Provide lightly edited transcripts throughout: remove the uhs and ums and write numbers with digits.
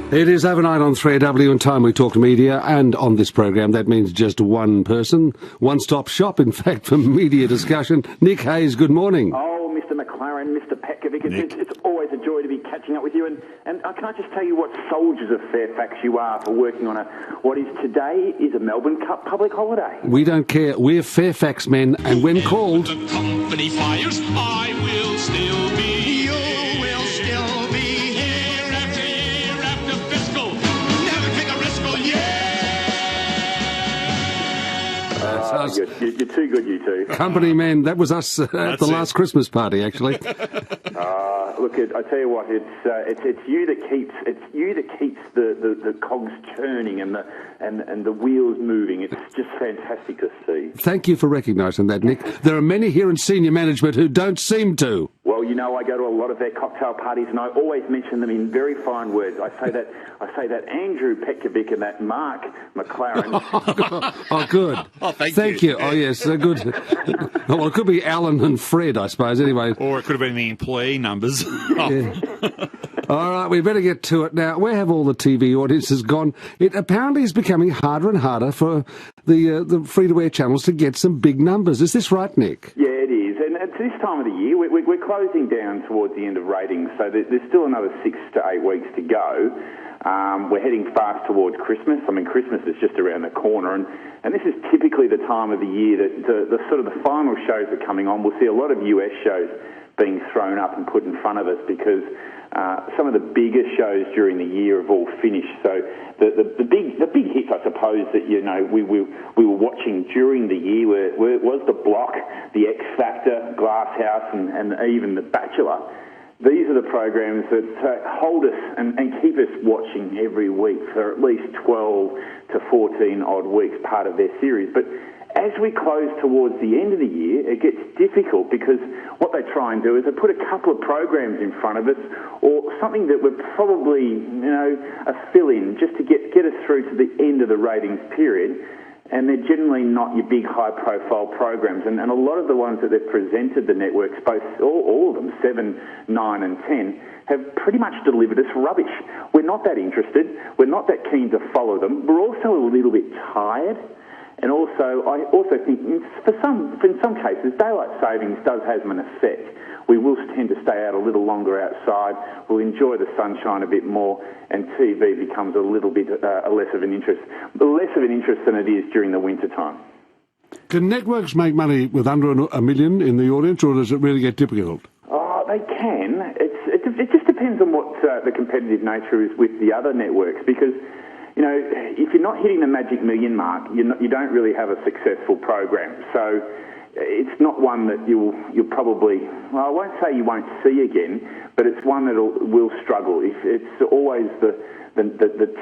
It is overnight on 3AW and Time We Talk Media, and on this program that means just one person, one-stop shop, in fact, for media discussion. Nick Hayes, good morning. Oh, Mr. McLaren, Mr. Petkovic, it's always a joy to be catching up with you, and can I just tell you what soldiers of Fairfax you are for working on what is today is a Melbourne Cup public holiday. We don't care. We're Fairfax men, and when called... The company fires, I will still be. You will still be here after year after fiscal. Never take a risk, You're too good, you two. Company men, that was us at the last Christmas party, actually. Look, I tell you what, it's you that keeps the cogs turning and the wheels moving. It's just fantastic to see. Thank you for recognising that, Nick. There are many here in senior management who don't seem to. Well, you know, I go to a lot of their cocktail parties, and I always mention them in very fine words. I say that Andrew Petkovic and that Mark McLaren. Oh, good. Oh, thank you. Oh, yes, good. Well, it could be Alan and Fred, I suppose, anyway. Or it could have been the employee numbers. Yeah. All right, we better get to it now. Where have all the TV audiences gone? It apparently is becoming harder and harder for the free-to-air channels to get some big numbers. Is this right, Nick? Yeah, it is. And at this time of the year, we're closing down towards the end of ratings, so there's still another 6 to 8 weeks to go. We're heading fast towards Christmas. I mean, Christmas is just around the corner, and this is typically the time of the year that the sort of the final shows are coming on. We'll see a lot of US shows being thrown up and put in front of us because some of the bigger shows during the year have all finished. So the big hits, I suppose, that we were watching during the year was The Block, The X Factor, Glasshouse, and even The Bachelor. These are the programs that hold us and keep us watching every week for at least 12 to 14 odd weeks, part of their series. But as we close towards the end of the year, it gets difficult because what they try and do is they put a couple of programs in front of us or something that would probably, a fill-in just to get us through to the end of the ratings period. And they're generally not your big high-profile programs. And a lot of the ones that they've presented the networks, all of them, 7, 9 and 10, have pretty much delivered us rubbish. We're not that interested. We're not that keen to follow them. We're also a little bit tired. And also, I also think in some cases, daylight savings does have an effect. We will tend to stay out a little longer outside. We'll enjoy the sunshine a bit more, and TV becomes a little bit less of an interest than it is during the winter time. Can networks make money with under a million in the audience, or does it really get difficult? Oh, they can. It just depends on what the competitive nature is with the other networks, because if you're not hitting the magic million mark, you don't really have a successful program. So it's not one that you'll probably, well, I won't say you won't see again, but it's one that will struggle. It's always the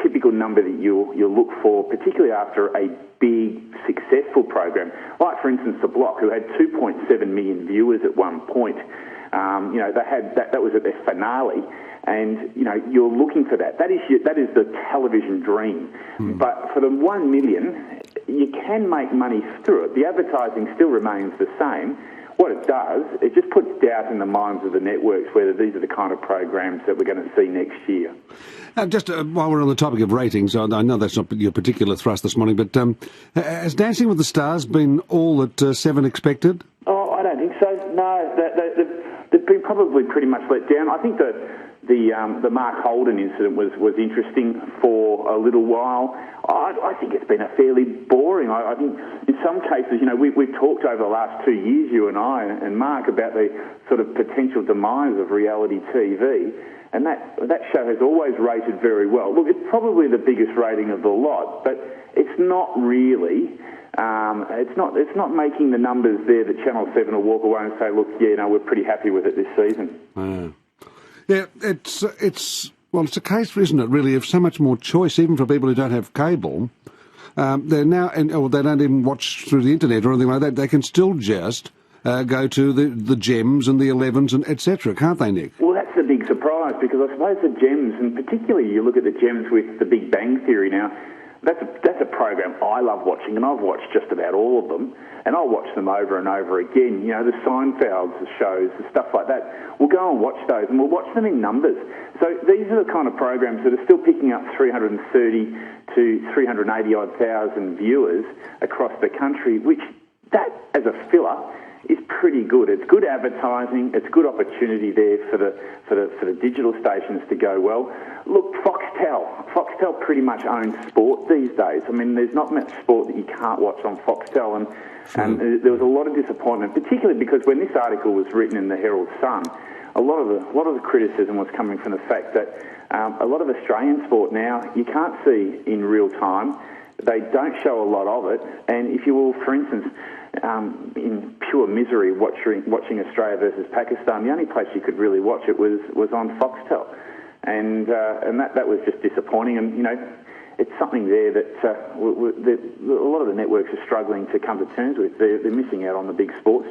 typical number that you'll look for, particularly after a big, successful program. Like, for instance, The Block, who had 2.7 million viewers at one point. They had that was at their finale. And, you're looking for that. That is the television dream. But for the 1 million, you can make money through it. The advertising still remains the same. What it does, it just puts doubt in the minds of the networks whether these are the kind of programs that we're going to see next year. Just while we're on the topic of ratings, I know that's not your particular thrust this morning, but has Dancing with the Stars been all that 7 expected? Oh, I don't think so. No, they've been probably pretty much let down. I think that the Mark Holden incident was interesting for a little while. I think it's been a fairly boring. I think in some cases, we've talked over the last 2 years, you and I and Mark, about the sort of potential demise of reality TV, and that show has always rated very well. Look, it's probably the biggest rating of the lot, but it's not really. It's not making the numbers there that Channel 7 will walk away and say, look, we're pretty happy with it this season. Yeah, it's a case, isn't it, really, of so much more choice, even for people who don't have cable. They're now, or they don't even watch through the internet or anything like that. They can still just go to the Gems and the 11s and etc., can't they, Nick? Well, that's the big surprise, because I suppose the Gems, and particularly you look at the Gems with The Big Bang Theory now, that's a program I love watching, and I've watched just about all of them, and I'll watch them over and over again. You know, the Seinfelds, the shows, the stuff like that. We'll go and watch those, and we'll watch them in numbers. So these are the kind of programs that are still picking up 330 to 380 odd thousand viewers across the country, which that as a filler is pretty good. It's good advertising. It's good opportunity there for the digital stations to go well. Look, Foxtel pretty much owns sport these days. I mean, there's not much sport that you can't watch on Foxtel, and there was a lot of disappointment, particularly because when this article was written in the Herald Sun, a lot of the criticism was coming from the fact that a lot of Australian sport now you can't see in real time. They don't show a lot of it, and if you will, for instance, in pure misery watching Australia versus Pakistan, the only place you could really watch it was on Foxtel, and that was just disappointing. And you know, it's something there that a lot of the networks are struggling to come to terms with. They're missing out on the big sports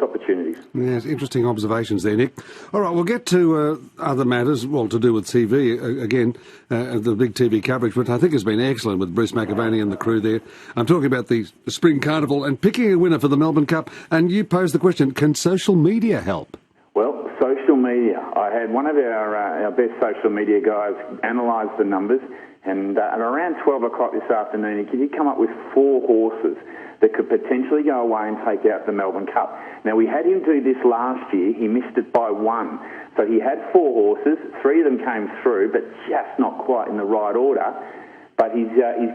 opportunities. Yes, interesting observations there, Nick. All right, we'll get to other matters, well, to do with TV, again, the big TV coverage, but I think has been excellent with Bruce McAvaney and the crew there. I'm talking about the Spring Carnival and picking a winner for the Melbourne Cup, and you posed the question, can social media help? Well, social media. I had one of our best social media guys analyse the numbers, and around 12 o'clock this afternoon, he did come up with 4 horses that could potentially go away and take out the Melbourne Cup. Now, we had him do this last year. He missed it by 1. So he had 4 horses. 3 of them came through, but just not quite in the right order. But he's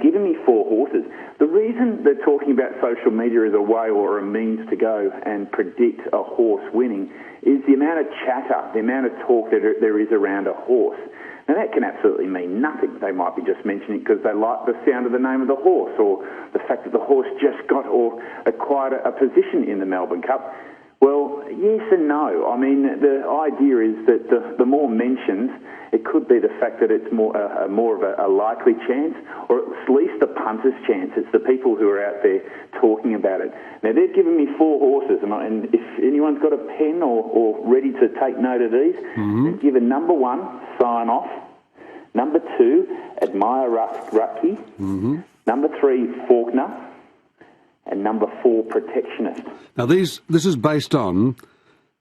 given me 4 horses. The reason they're talking about social media as a way or a means to go and predict a horse winning is the amount of chatter, the amount of talk that there is around a horse. Now, that can absolutely mean nothing. They might be just mentioning it because they like the sound of the name of the horse or the fact that the horse just got or acquired a position in the Melbourne Cup. Well, yes and no. I mean, the idea is that the more mentions, it could be the fact that it's more of a likely chance, or at least the punter's chance. It's the people who are out there talking about it. Now, they've given me 4 horses, and if anyone's got a pen or ready to take note of these, they've given number 1, Sign Off, number 2, Admire Rutke, number 3, Faulkner, and number 4, Protectionist. Now, this is based on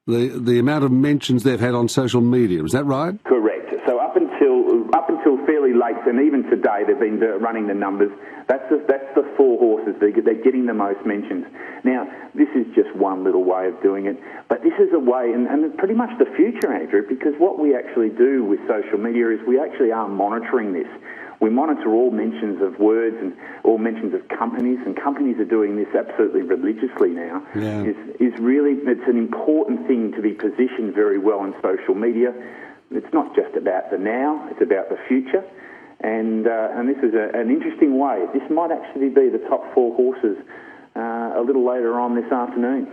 the amount of mentions they've had on social media. Is that right? Correct. So up until fairly late, and even today, they've been running the numbers. That's the 4 horses. They're getting the most mentions. Now, this is just one little way of doing it, but this is a way, and pretty much the future, Andrew, because what we actually do with social media is we actually are monitoring this. We monitor all mentions of words and all mentions of companies, and companies are doing this absolutely religiously now. Yeah. Is really, it's an important thing to be positioned very well in social media. It's not just about the now, it's about the future. And this is an interesting way. This might actually be the top 4 horses a little later on this afternoon.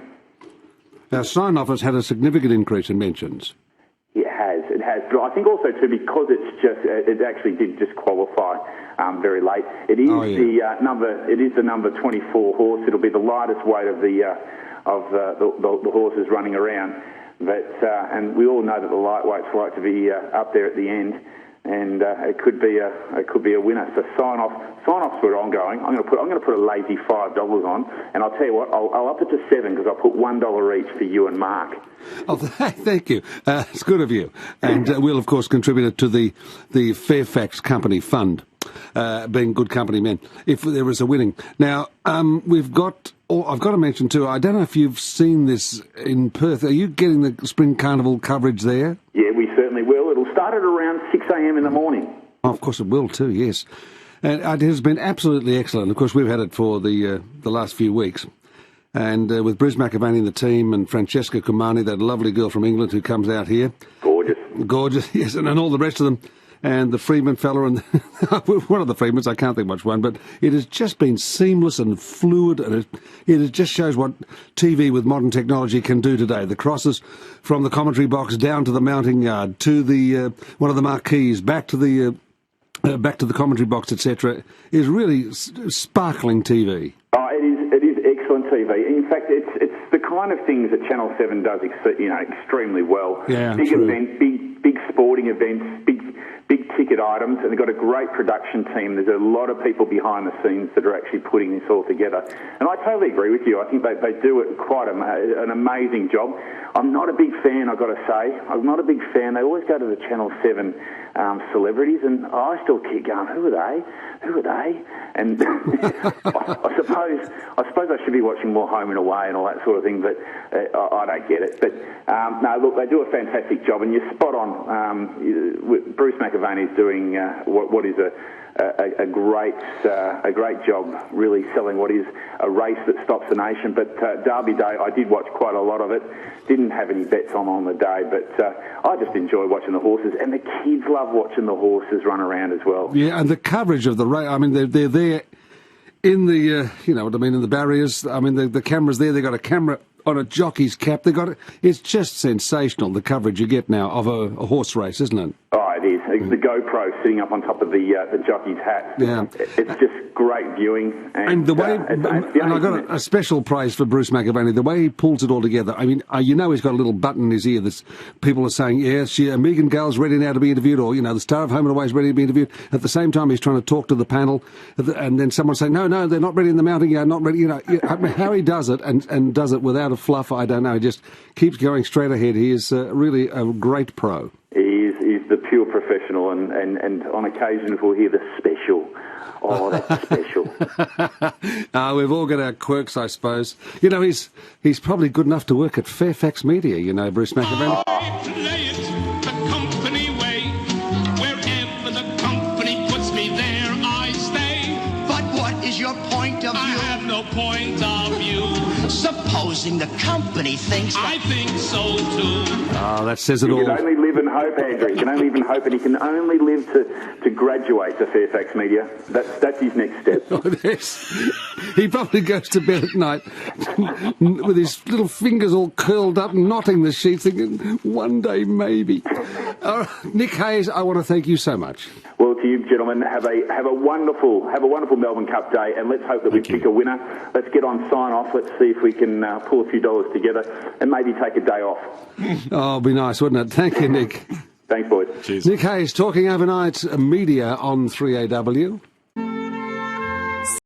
Now, Sign Off has had a significant increase in mentions. It has. But I think also too, because it actually did just qualify very late. It is the number 24 horse. It'll be the lightest weight of the horses running around. But and we all know that the lightweights like to be up there at the end, and it could be a winner. So Sign Off's where I'm going. I'm going to put a lazy $5 on, and I'll tell you what, I'll up it to 7 because I'll put $1 each for you and Mark. Oh, thank you. It's good of you, and we'll of course contribute it to the Fairfax Company Fund, being good company men. If there is a winning, now we've got. I've got to mention too, I don't know if you've seen this in Perth. Are you getting the Spring Carnival coverage there? Yeah, we certainly will. It'll start at around 6 a.m. in the morning. Oh, of course it will too, yes. And it has been absolutely excellent. Of course, we've had it for the last few weeks. And with Bruce McAvaney and the team and Francesca Kumani, that lovely girl from England who comes out here. Gorgeous, yes, and all the rest of them. And the Freeman fella, and one of the Freemans, I can't think which one, but it has just been seamless and fluid, and it just shows what TV with modern technology can do today. The crosses from the commentary box down to the mounting yard, to the one of the marquees, back to the commentary box, etc., is really sparkling TV. Oh, it is excellent TV. In fact, it's the kind of things that Channel 7 does, extremely well. Yeah, big true. events, big sporting events, big big-ticket items, and they've got a great production team. There's a lot of people behind the scenes that are actually putting this all together. And I totally agree with you. I think they do it quite an amazing job. I'm not a big fan, I've got to say. I'm not a big fan. They always go to the Channel 7 celebrities, and I still keep going, who are they? Who are they? And I suppose I should be watching more Home and Away and all that sort of thing, but I don't get it. But no, look, they do a fantastic job, and you're spot on. Bruce McAvaney's doing what is a great job, really selling what is a race that stops the nation. But Derby Day, I did watch quite a lot of it. Didn't have any bets on the day, but I just enjoy watching the horses, and the kids love watching the horses run around as well. Yeah, and the coverage of the race. I mean, they're there in the you know what I mean, in the barriers. I mean, the camera's there. They've got a camera on a jockey's cap. They got it. It's just sensational, the coverage you get now of a horse race, isn't it? Oh, it is. The GoPro sitting up on top of the jockey's hat. Yeah, it's just great viewing. And the way, and I got a special praise for Bruce McAvaney. The way he pulls it all together. I mean, you know, he's got a little button in his ear that people are saying, yes, Megan Gale's ready now to be interviewed, or the star of Home and Away is ready to be interviewed. At the same time, he's trying to talk to the panel, and then someone saying, no, they're not ready in the mounting yard, not ready. I mean, how he does it and does it without a fluff, I don't know. He just keeps going straight ahead. He is really a great pro. He's the pure professional, and on occasion we'll hear the special. Oh, that's special. We've all got our quirks, I suppose. He's probably good enough to work at Fairfax Media, Bruce McAvaney. I play it the company way. Wherever the company puts me, there I stay. But what is your point of view? I have no point of view. Supposing the company thinks that... I think so too. Oh, that says it He all. can only live in hope, Andrew. He can only live in hope, and he can only live to graduate to Fairfax Media. That's his next step. Oh, yes. He probably goes to bed at night with his little fingers all curled up, knotting the sheets, thinking, one day maybe. Nick Hayes, I want to thank you so much. Well, to you gentlemen, have a wonderful Melbourne Cup day, and let's hope that we pick a winner. Let's get on sign off. Let's see if we can pull a few dollars together and maybe take a day off. Oh, it'd be nice, wouldn't it? Thank you, Nick. Thanks, boys. Cheers. Nick Hayes talking overnight media on 3AW.